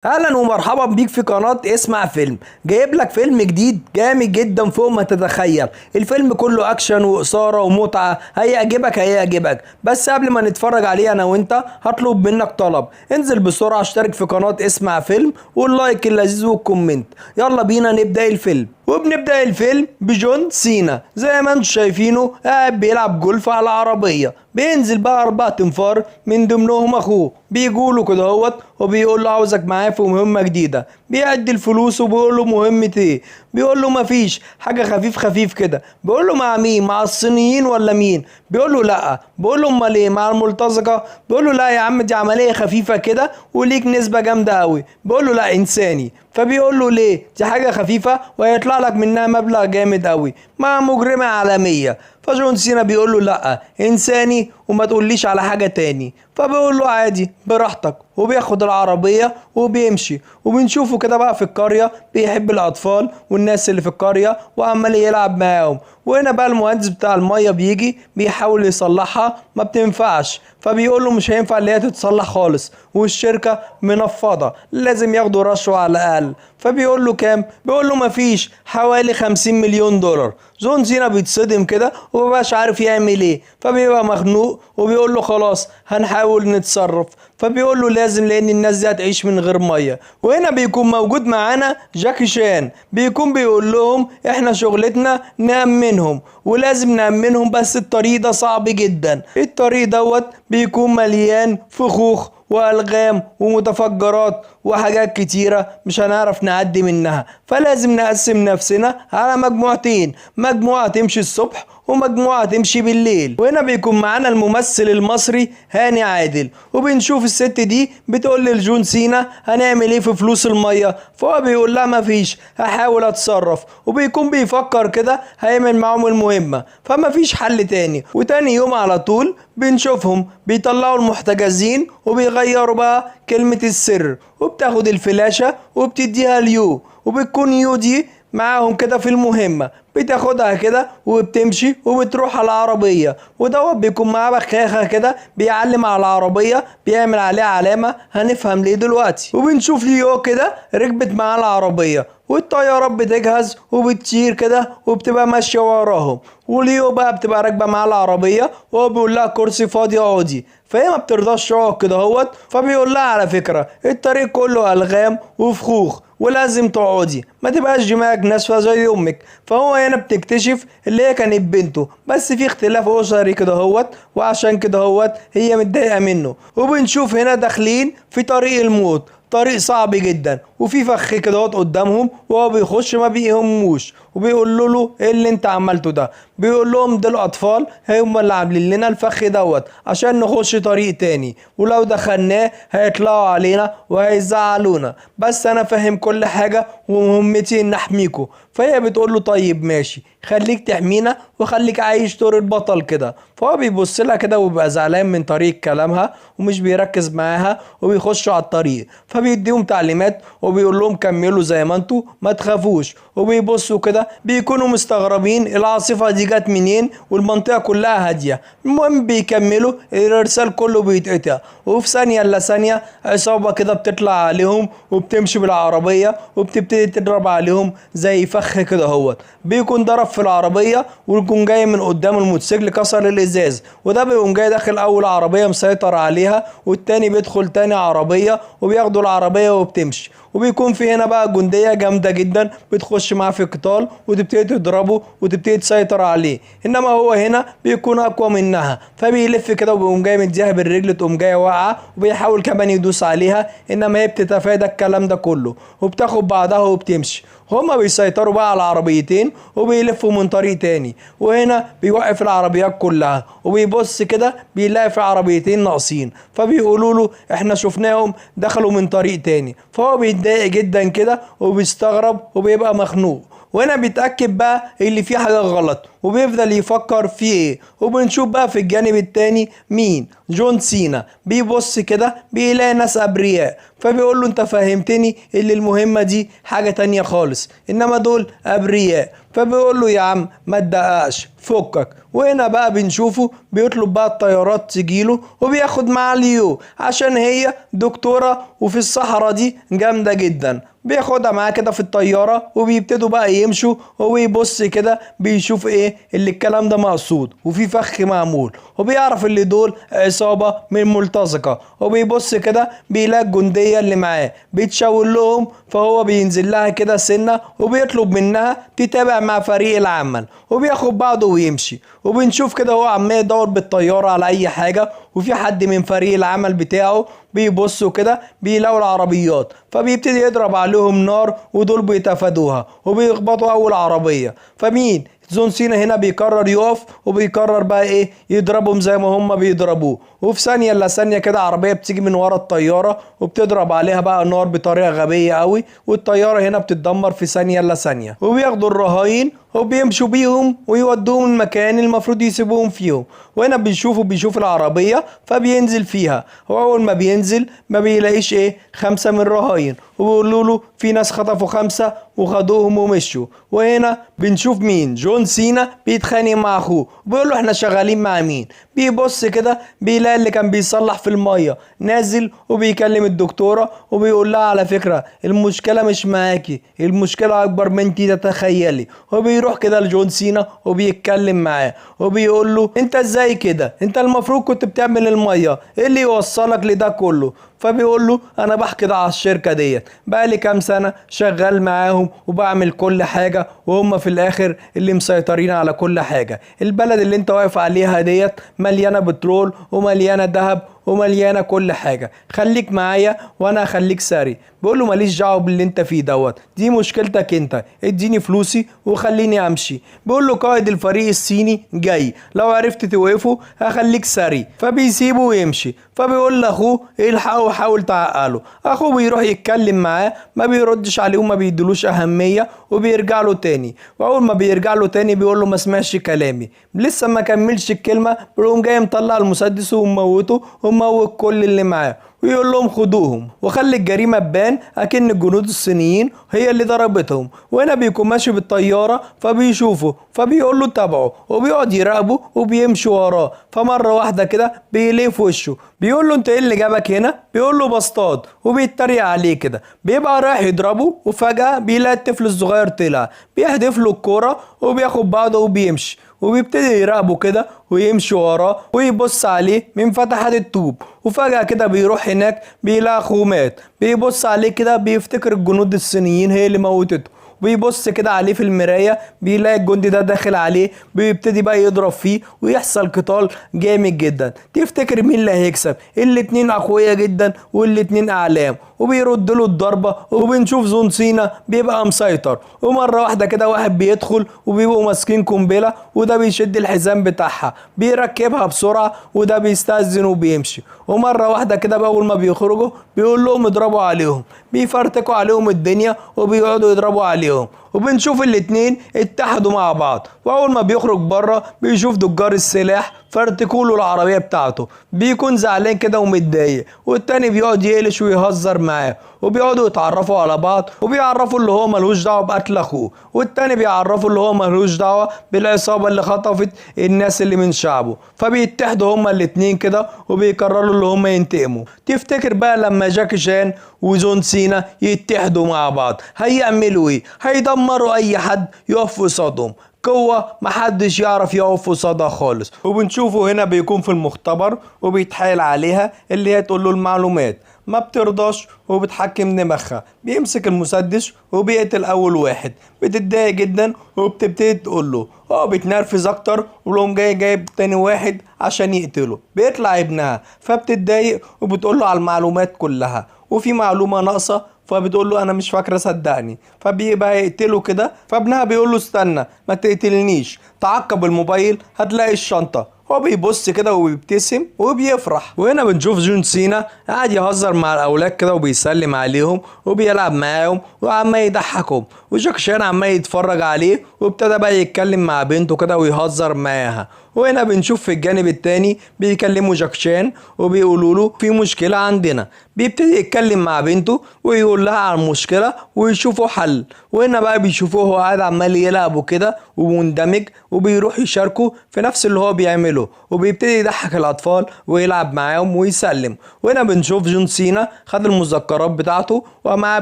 اهلا ومرحبا بيك في قناة اسمع فيلم. جايب لك فيلم جديد جامد جدا فوق ما تتخيل. الفيلم كله اكشن واثارة ومتعة، هيعجبك. بس قبل ما نتفرج عليه انا وانت هطلب منك طلب. انزل بسرعة اشترك في قناة اسمع فيلم واللايك اللذيذ والكومنت. يلا بينا نبدأ الفيلم. وبنبدأ الفيلم بجون سينا زي ما انتم شايفينه قاعد بيلعب جولف على العربية. بينزل بقى 4 تنفار من ضمنهم اخوه بيقولوا كده هوت وبيقول له عاوزك معايا في مهمة جديدة. بيعد الفلوس وبيقول له مهمة ايه؟ بيقول له مفيش حاجة، خفيف كده. بيقول له مع مين؟ مع الصينيين ولا مين؟ بيقول له لا. بيقول له امال ايه؟ مع الملتزقة. بيقول له لا يا عم دي عملية خفيفة كده وليك نسبة جامدة قوي. بيقول له لا انساني. فبيقول له ليه؟ دي حاجة خفيفة وهيطلع لك منها مبلغ جامد قوي مع مجرمة عالمية. فجون سينا بيقول له لا انساني وما تقوليش على حاجة تاني. فبيقول له عادي براحتك، وبياخد العربية وبيمشي. وبنشوفه كده بقى في القرية بيحب الأطفال والناس اللي في القرية وعمال يلعب معاهم. وهنا بقى المهندس بتاع المية بيجي بيحاول يصلحها ما بتنفعش. فبيقول له مش هينفع اللي هي تتصلح خالص والشركة منفضة، لازم ياخدوا رشوة على الأقل. فبيقول له كام؟ بيقول له مفيش، حوالي 50 مليون دولار. جون سينا بيتصدم كده ومبقاش عارف يعمل ايه. فبيبقى مخنوق وبيقول له خلاص هنحاول نتصرف. فبيقول له لازم لان الناس دي هتعيش من غير ميه. وهنا بيكون موجود معانا جاكي شان بيكون بيقول لهم احنا شغلتنا نأمنهم ولازم نأمنهم، بس الطريق ده صعب جدا. الطريق دوت بيكون مليان فخوخ والغام ومتفجرات وحاجات كتيرة مش هنعرف نعدي منها. فلازم نقسم نفسنا على مجموعتين، مجموعة تمشي الصبح ومجموعة تمشي بالليل. وهنا بيكون معانا الممثل المصري هاني عادل. وبنشوف الست دي بتقول لجون سينا هنعمل ايه في فلوس المية؟ فهو بيقول لها مفيش، هحاول اتصرف. وبيكون بيفكر كده هيعمل معاهم المهمة فمفيش حل تاني. وتاني يوم على طول بنشوفهم بيطلعوا المحتجزين وبيغيروا بقى كلمة السر، وبتاخد الفلاشة وبتديها ليو. وبتكون يو دي معاهم كده في المهمة، بتاخدها كده وبتمشي وبتروح على العربية. ودوت بيكون معاه بخاخة كده بيعلم على العربية بيعمل عليها علامة هنفهم ليه دلوقتي. وبنشوف ليو كده ركبت معاه العربية والطيارات بتجهز وبتطير كده وبتبقى ماشية وراهم. وليو بقى بتبقى راكبة معاه العربية وهو بيقول لها كرسي فاضي اقعدي. فهي ما بترضاش تقعد كده هوت. فبيقول لها على فكرة الطريق كله ألغام وفخوخ ولازم تقعدي، ما تبقاش دماغك ناشفه زي امك. فهو هنا بتكتشف اللي هي كانت بنته بس في اختلاف اسري كده هوت، وعشان كده هوت هي متضايقه منه. وبنشوف هنا داخلين في طريق الموت، طريق صعب جدا وفي فخ كده قدامهم وهو بيخش ما بيهموش. وبيقول له ايه اللي انت عملته ده؟ بيقول لهم دول اطفال هم اللي عاملين لنا الفخ دوت عشان نخش طريق تاني، ولو دخلناه هيطلعوا علينا وهيزعلونا، بس انا فاهم كل حاجة ومهمتي ان احميكوا. فهي بتقول له طيب ماشي خليك تحمينا وخليك عايش دور البطل كده. فهو بيبص لها كده وبيبقى زعلان من طريقة كلامها ومش بيركز معاها وبيخشوا على الطريق. فبيديهم تعليمات وبيقول لهم كملوا زي ما انتوا ما تخافوش. وبيبصوا كده بيكونوا مستغربين العاصفة دي جت منين والمنطقة كلها هادية. المهم بيكملوا الارسال كله بيتقطع، وفي ثانية الا ثانية عصابة كده بتطلع عليهم وبتمشي بالعربية وبتبتدي تضرب عليهم زي فخ كده هوت. بيكون ضرب في العربية ويكون جاي من قدام الموتوسيكل كسر الازاز، وده بيقوم جاي داخل اول عربية مسيطر عليها والتاني بيدخل تاني عربية وبياخدوا العربية وبتمشي. وبيكون في هنا بقى جندية جامدة جدا بتخش معاه في قتال وتبتدي تضربه وتبتدي تسيطر عليه. انما هو هنا بيكون اقوى منها فبيلف كده وبيقوم جاي مديها بالرجل تقوم جايه واقعه وبيحاول كمان يدوس عليها، انما هي بتتفادى الكلام ده كله وبتاخد بعضها وبتمشي. هما بيسيطروا بقى على العربيتين وبيلفوا من طريق تاني. وهنا بيوقف العربيات كلها وبيبص كده بيلاقي في عربيتين ناقصين. فبيقولوا له احنا شفناهم دخلوا من طريق تاني. فهو بيتضايق جدا كده وبيستغرب وبيبقى مخنوق. وهنا بيتأكد بقى اللي فيه حاجة غلط وبيفضل يفكر فيه ايه. وبنشوف بقى في الجانب التاني مين؟ جون سينا. بيبص كده بيلاقي ناس ابرياء فبيقول له انت فهمتني اللي المهمة دي حاجة تانية خالص، انما دول ابرياء. فبيقول له يا عم ما تدققش. فكك. وهنا بقى بنشوفه بيطلب بقى الطيارات تجيله وبياخد معاه ليو عشان هي دكتورة وفي الصحراء دي جامدة جدا. بياخدها معاه كده في الطيارة وبيبتدوا بقى يمشوا وبيبص كده بيشوف ايه اللي الكلام ده مقصود وفي فخ معمول وبيعرف اللي دول عصابة من ملتزقة وبيبص كده بيلاقي الجندية اللي معاه بيتشاور لهم فهو بينزل لها كده سنة وبيطلب منها تتابع مع فريق العمل وبياخد بعضه ويمشي. وبنشوف كده هو عمال يدور بالطيارة على اي حاجة وفي حد من فريق العمل بتاعه بيبصوا كده بيلاقوا العربيات فبيبتدي يضرب عليهم نار ودول بيتفادوها وبيخبطوا اول عربية. فمين جون سينا هنا بيقرر يقف وبيقرر بقى ايه يضربهم زي ما هم بيضربوه. وفي ثانية الا ثانية كده عربية بتيجي من ورا الطيارة وبتضرب عليها بقى نار بطريقة غبية قوي والطيارة هنا بتتدمر في ثانية الا ثانية. وبياخدوا الرهاين وبيمشوا بيهم ويودوهم المكان المفروض يسيبوهم فيهم. وهنا بيشوف العربية فبينزل فيها. واول ما بينزل ما بيلاقيش ايه 5 من الرهاين وبيقولوا له في ناس خطفوا 5 وخدوهم ومشوا. وهنا بنشوف مين جون سينا بيتخانق مع اخوه بيقول له احنا شغالين مع مين. بيبص كده بيلاقي اللي كان بيصلح في المية نازل وبيكلم الدكتورة وبيقول لها على فكرة المشكلة مش معاكي، المشكلة اكبر من انتي تتخيلي. وبيروح كده لجون سينا وبيتكلم معاه وبيقول له انت ازاي كده، انت المفروض كنت بتعمل المية، ايه اللي يوصلك لده كله؟ فبيقول له انا بحكي ده على الشركة ديت بقالي كام سنة شغال معاهم وبعمل كل حاجة وهم في الاخر اللي مسيطرين على كل حاجة. البلد اللي انت واقف عليها ديت مليانة بترول ومليانة ذهب ومليانة كل حاجة، خليك معايا وانا هخليك ساري. بيقول له ماليش دعوه باللي انت فيه دوت، دي مشكلتك انت، اديني فلوسي وخليني امشي. بيقول له قائد الفريق الصيني جاي، لو عرفت توقفه هخليك ساري. فبيسيبه ويمشي. فبيقول لاخوه الحقه وحاول تعقله. اخوه بيروح يتكلم معاه ما بيردش عليه وما بيدلوش اهميه وبيرجع له تاني. واول ما بيرجع له تاني بيقول له ما سمعش كلامي. لسه ما كملش الكلمه بيقوم جاي مطلع المسدس وموته وموت كل اللي معاه ويقول لهم خدوهم وخلي الجريمه تبان اكن الجنود الصينيين هي اللي ضربتهم. وهنا بيكون ماشي بالطياره فبيشوفه فبيقول له تابعه وبيقعد يراقبه وبيمشي وراه. فمره واحده كده بيلاقيه في وشه بيقول له انت ايه اللي جابك هنا؟ بيقول له بصطاد وبيتريق عليه كده. بيبقى رايح يضربه وفجاه بيلاقي الطفل الصغير طلع بيحدف له الكوره وبياخد بعضه وبيمشي وبيبتدي يراقبه كده ويمشي وراه ويبص عليه من فتحات الطوب. وفجأة كده بيروح هناك بيلاقي اخوه مات. بيبص عليه كده بيفتكر الجنود الصينيين هي اللي موتته. بيبص كده عليه في المراية بيلاقي الجندي ده داخل عليه بيبتدي بقى يضرب فيه ويحصل قتال جامد جدا. تفتكر مين اللي هيكسب؟ الاتنين اقوياء جدا والاتنين اعلام وبيرد له الضربة. وبنشوف جون سينا بيبقى مسيطر ومرة واحدة كده واحد بيدخل وبيبقوا ماسكين قنبلة وده بيشد الحزام بتاعها بيركبها بسرعة وده بيستأذن وبيمشي. ومرة واحدة كده بأول ما بيخرجوا بيقول لهم اضربوا عليهم، بيفرتكوا عليهم الدنيا وبيقعدوا يضربوا عليهم. وبنشوف الاتنين اتحدوا مع بعض. واول ما بيخرج بره بيشوف تجار السلاح فرتكوله العربيه بتاعته بيكون زعلان كده ومتضايق والتاني بيقعد يقلش ويهزر معاه وبيقعدوا يتعرفوا على بعض وبيعرفوا اللي هو ملوش دعوه بقتل اخوه والتاني بيعرفوا اللي هو ملوش دعوه بالعصابه اللي خطفت الناس اللي من شعبه. فبيتحدوا هما الاتنين كده وبيقرروا اللي هما ينتقموا. تفتكر بقى لما جاكي شان وجون سينا يتحدوا مع بعض هيعملوا ايه؟ هيدمروا اي حد يقف قصادهم، قوة محدش يعرف يقف قصادها خالص. وبنشوفه هنا بيكون في المختبر وبيتحايل عليها اللي هي تقول له المعلومات ما بترضاش وبتحكم دماغها. بيمسك المسدس وبيقتل اول واحد، بتتضايق جدا وبتبتدي تقول له بتنرفز اكتر ولهم جايب تاني واحد عشان يقتله. بيطلع ابنها فبتتضايق وبتقول له على المعلومات كلها وفي معلومة ناقصة فبتقول له انا مش فاكره صدقني. فبيبقى يقتله كده فابنها بيقول له استنى ما تقتلنيش، تعقب الموبايل هتلاقي الشنطه. هو بيبص كده وبيبتسم وبيفرح. وهنا بنشوف جون سينا قاعد يهزر مع الاولاد كده وبيسلم عليهم وبيلعب معاهم وعمال يضحكهم وجاك شان عمال يتفرج عليه وابتدى بقى يتكلم مع بنته كده ويهزر معاها. وهنا بنشوف في الجانب التاني بيكلموا جاك شان وبيقولوا له في مشكلة عندنا. بيبتدي يتكلم مع بنته ويقول لها عن المشكلة ويشوفوا حل. وهنا بقى بيشوفوه هو قاعد عمال يلعب وكده ومندمج وبيروح يشاركه في نفس اللي هو بيعمله وبيبتدي يضحك الأطفال ويلعب معاهم ويسلم. وهنا بنشوف جون سينا خد المذكرات بتاعته وقام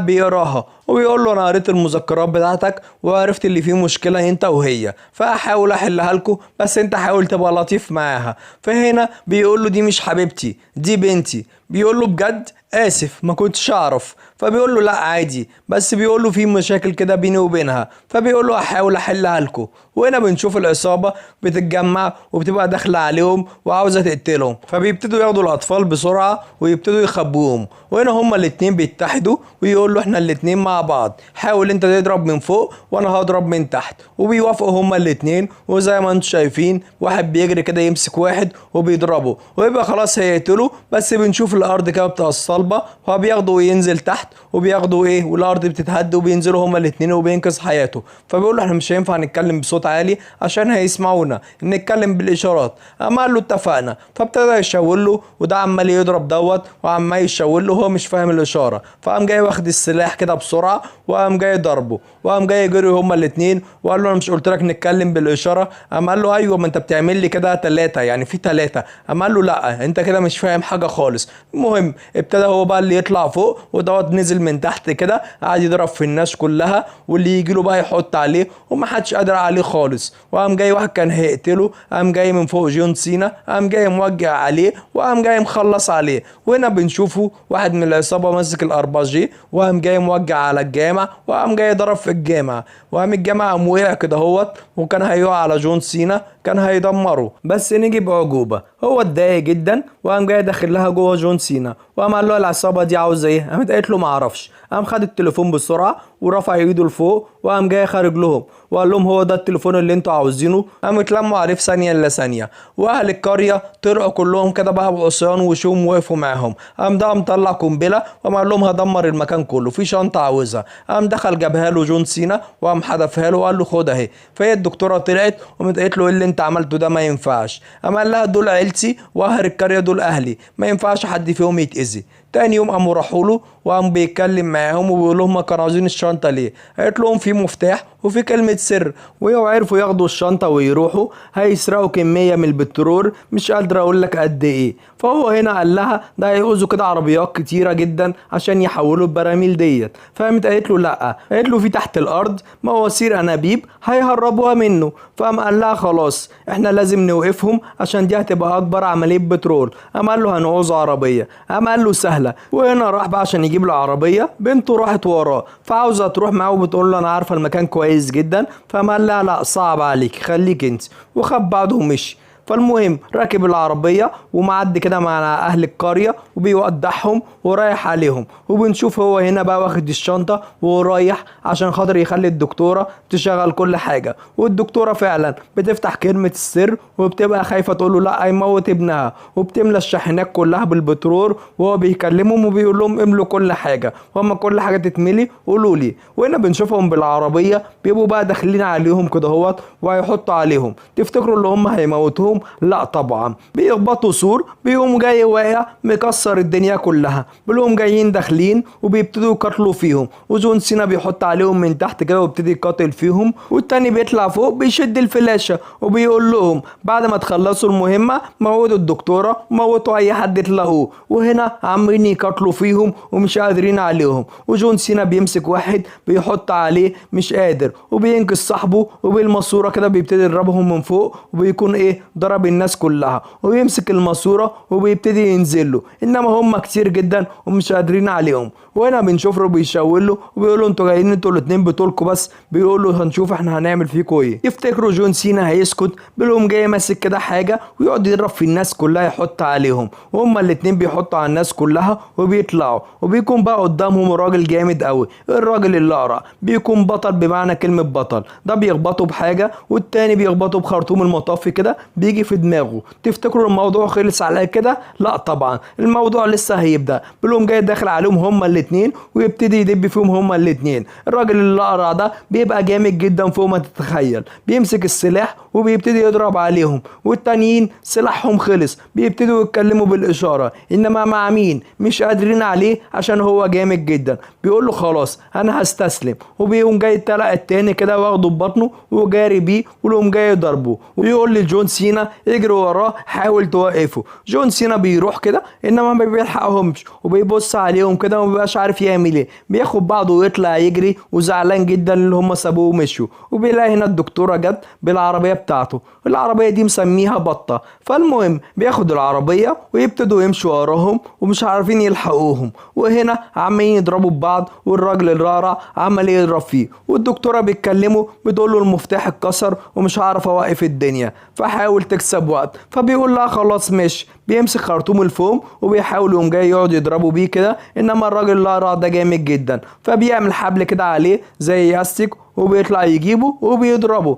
بيقراها وبيقول له انا قريت المذكرات بتاعتك وعرفت اللي فيه مشكله انت وهي، فهحاول احلها لكم بس انت حاول تبقى لطيف معاها. فهنا بيقول له دي مش حبيبتي دي بنتي. بيقول له بجد اسف ما كنتش اعرف. فبيقول له لا عادي، بس بيقول له في مشاكل كده بيني وبينها. فبيقول له هحاول احلها لكم. وهنا بنشوف العصابه بتتجمع وبتبقى داخله عليهم وعاوزه تقتلهم. فبيبتدوا ياخدوا الاطفال بسرعه ويبتدوا يخبوهم. وهنا هما الاتنين بيتحدوا ويقول له احنا الاتنين مع بعض، حاول انت تضرب من فوق وانا هضرب من تحت. وبيوافقوا هما الاتنين وزي ما انتم شايفين واحد بيجري كده يمسك واحد وبيضربه ويبقى خلاص هيقتله. بس بنشوف الارض كده بتبقى الصلبه وبياخده وينزل تحت وبياخدوا ايه والارض بتتهد وبينزلوا هما الاتنين وبينقذ حياته. فبيقول له احنا مش هينفع نتكلم بصوت عالي عشان هيسمعونا، نتكلم بالاشارات. قام قال له اتفقنا. فابتدى يشاور له وده عمال يضرب دوت وعمال يشاور له وهو مش فاهم الاشاره. فقام جاي واخد السلاح كده بسرعه وقام جاي ضربه وقام جاي يجري هما الاتنين وقال له انا مش قلت لك نتكلم بالاشاره؟ قام قال له ايوه ما انت بتعمل لي كده ثلاثه يعني في ثلاثه. قام قال له لا انت كده مش فاهم حاجه خالص. المهم ابتدى هو بقى اللي يطلع فوق ودوت نزل من تحت كده قعد يضرب في الناس كلها واللي يجي له بقى يحط عليه ومحدش قادر عليه خالص. وقام جاي واحد كان هيقتله قام جاي من فوق جون سينا قام جاي موجع عليه وقام جاي مخلص عليه. وهنا بنشوفه واحد من العصابه ماسك الارباجي وقام جاي موجع على الجامع وقام جاي ضرب في الجامع وقام الجامع قام وقع كده اهوت وكان هيقع على جون سينا كان هيدمره. بس نيجي بعجوبه هو اتضايق جدا وقام جاي داخل لها جوه جون سينا وقام قال له العصابه دي عاوزه ايه؟ قامت قالت له ما اعرفش. قام خد التليفون بسرعه ورفع ايده لفوق وقام جاي خارج لهم وقال لهم هو ده التليفون اللي انتوا عاوزينه. قاموا اتلموا عليه في ثانيه الا ثانيه واهل القريه طلعوا كلهم كده بقى بعصيان وشهم وقفوا معاهم. قام ده مطلع قنبله وقام قال لهم هدمر المكان كله في شنطه عاوزها. قام دخل جابها له جون سينا وقام حدفها له وقال له خد اهي. فهي الدكتوره طلعت وقامت قالت له ايه اللي انت عملته ده ما ينفعش. قام قال لها دول عيلتي واهل القريه دول اهلي ما ينفعش حد فيهم يتاذي. تاني يوم قاموا راحوا له وقام بيتكلم معاهم وبيقول لهم كانوا عاوزين الشنطه ليه؟ قالت لهم في مفتاح وفي كلمه سر. ولو عرفوا ياخدوا الشنطه ويروحوا هيسرقوا كميه من البترول مش قادره اقول لك قد ايه. فهو هنا قال لها ده هيعوزوا كده عربيات كتيره جدا عشان يحولوا البراميل ديت. فقامت قالت له لا، قالت له في تحت الارض مواسير انابيب هيهربوها منه. فقام قال لها خلاص احنا لازم نوقفهم عشان دي هتبقى اكبر عمليه بترول. قام قال له هنعوز عربيه. قام قال له سهله. وهنا راح بقى عشان يجيب له عربيه. بنته راحت وراه فعاوزه تروح معاه وبتقول له انا عارفه المكان كويس جدا. فقام قال لها لا صعب عليك خليك انت وخد بعضه ومشي. فالمهم راكب العربية ومعدي كده مع أهل القرية وبيودعهم ورايح عليهم. وبنشوف هو هنا بقى واخد الشنطة ورايح عشان خاطر يخلي الدكتورة تشغل كل حاجة. والدكتورة فعلا بتفتح كلمة السر وبتبقى خايفة تقول له لا هيموت ابنها وبتملى الشاحنات كلها بالبترول وهو بيكلمهم وبيقول لهم املوا كل حاجة وهم كل حاجة تتملي قولوا لي. وهنا بنشوفهم بالعربية بيبقوا بقى داخلين عليهم كده اهوت وهيحطوا عليهم. تفتكروا اللي هم هيموتوهم؟ لا طبعا. بيخبطوا سور بيقوم جاي واقع مكسر الدنيا كلها. بيقوم جايين داخلين وبيبتدوا يقتلوا فيهم وجون سينا بيحط عليهم من تحت كده وبيبتدي يقاتل فيهم. والتاني بيطلع فوق بيشد الفلاشة وبيقول لهم بعد ما تخلصوا المهمة موتوا الدكتورة موتوا اي حد تلاقوه. وهنا عاملين يقتلوا فيهم ومش قادرين عليهم. وجون سينا بيمسك واحد بيحط عليه مش قادر وبينقذ صاحبه وبالماسورة كده بيبتدي يضربهم من فوق وبيكون ايه ضرب الناس كلها. ويمسك الماسوره وبيبتدي ينزل له انما هم كتير جدا ومش قادرين عليهم. وهنا بنشوفه بيشاور له وبيقول له انتوا جايين انتوا الاثنين بتولكوا بس. بيقول له هنشوف احنا هنعمل فيكوا ايه. يفتكروا جون سينا هيسكت بيقوم جاي ماسك كده حاجه ويقعد يضرب في الناس كلها يحط عليهم وهم الاثنين بيحطوا على الناس كلها وبيطلعوا. وبيكون بقى قدامهم راجل جامد قوي. الراجل اللي اقرع بيكون بطل بمعنى كلمه بطل. ده بيخبطوا بحاجه والتاني بيخبطوا بخرطوم المطافي كده بيجي بيجي في دماغه. تفتكروا الموضوع خلص على كده؟ لا طبعا، الموضوع لسه هيبدأ. بيقوم جاي داخل عليهم هما الاتنين ويبتدي يدب فيهم هما الاتنين. الراجل اللي اقرع ده بيبقى جامد جدا فوق ما تتخيل، بيمسك السلاح وبيبتدي يضرب عليهم، والتانيين سلاحهم خلص بيبتدوا يتكلموا بالاشاره، انما مع مين؟ مش قادرين عليه عشان هو جامد جدا. بيقول له خلاص انا هستسلم، وبيقوم جاي التلق التاني كده واخده ببطنه وجاري بيه ويقوم جاي يضربه، ويقول لجون سينا يجري وراه حاول توقفه. جون سينا بيروح كده انما ما بيلحقهمش، وبيبص عليهم كده وما بيبقاش عارف يعمل ايه، بياخد بعضه ويطلع يجري وزعلان جدا اللي هم سابوه ومشوا. وبيلاقي هنا الدكتوره جت بالعربيه بتاعته، العربيه دي مسميها بطه. فالمهم بياخد العربيه ويبتدوا يمشوا وراهم ومش عارفين يلحقوهم، وهنا عمالين يضربوا ببعض، والراجل الرارع عمال يضرب فيه، والدكتوره بيتكلموا بتقول له المفتاح اتكسر ومش عارف اوقف الدنيا فحاول تكسب وقت. فبيقول لها خلاص ماشي، بيمسك خرطوم الفوم وبيحاول يقوم جاي يقعد يضربوا بيه كده، انما الراجل الرارع ده جامد جدا فبيعمل حبل كده عليه زي ياستيك وبيطلع يجيبه وبيضربه،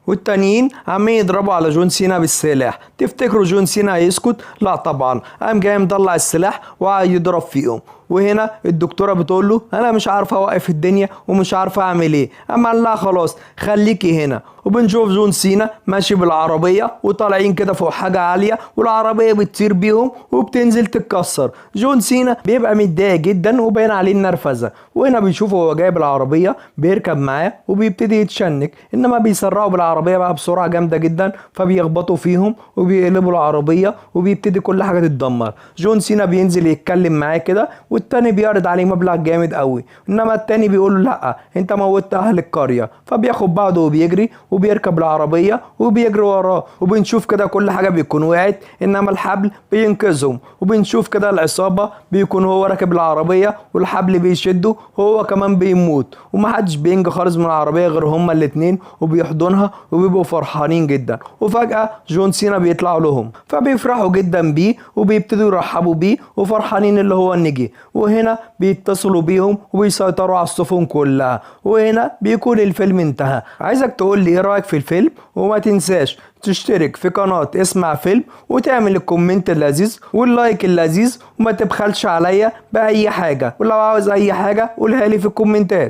والتانيين عمالين يضربوا على جون سينا بالسلاح. تفتكروا جون سينا هيسكت؟ لا طبعا، قام جاي مطلع السلاح وقعد يضرب فيهم. وهنا الدكتوره بتقول له انا مش عارفه اوقف الدنيا ومش عارفه اعمل ايه. اما قال لها خلاص خليكي هنا. وبنشوف جون سينا ماشي بالعربيه وطالعين كده فوق حاجه عاليه، والعربيه بتطير بيهم وبتنزل تتكسر. جون سينا بيبقى متضايق جدا وباين عليه النرفزه، وهنا بيشوفه هو جايب العربيه بيركب معاه وبيبتدي يتشنك، انما بيسرعوا بالعربيه بقى بسرعه جامده جدا فبيخبطوا فيهم وبيقلبوا العربيه وبيبتدي كل حاجه تتدمر. جون سينا بينزل يتكلم معاه كده، والتاني بيعرض عليه مبلغ جامد قوي، انما التاني بيقول له لا انت موتت اهل القريه. فبياخد بعضه وبيجري وبيركب العربيه وبيجري وراه، وبنشوف كده كل حاجه بيكون وقعت انما الحبل بينقذهم. وبنشوف كده العصابه بيكون هو راكب العربيه والحبل بيشده وهو كمان بيموت، ومحدش بينجي خالص من العربيه غير هما الاتنين، وبيحضنها وبيبقوا فرحانين جدا. وفجاه جون سينا بيطلع لهم فبيفرحوا جدا بيه وبيبتدوا يرحبوا بيه وفرحانين اللي هو نجي. وهنا بيتصلوا بيهم وبيسيطروا على السفن كلها، وهنا بيكون الفيلم انتهى. عايزك تقول لي ايه رايك في الفيلم، وما تنساش تشترك في قناة اسمع فيلم وتعمل الكومنت اللذيذ واللايك اللذيذ، وما تبخلش عليا بأي حاجة، ولو عاوز أي حاجة قولها لي في الكومنتات.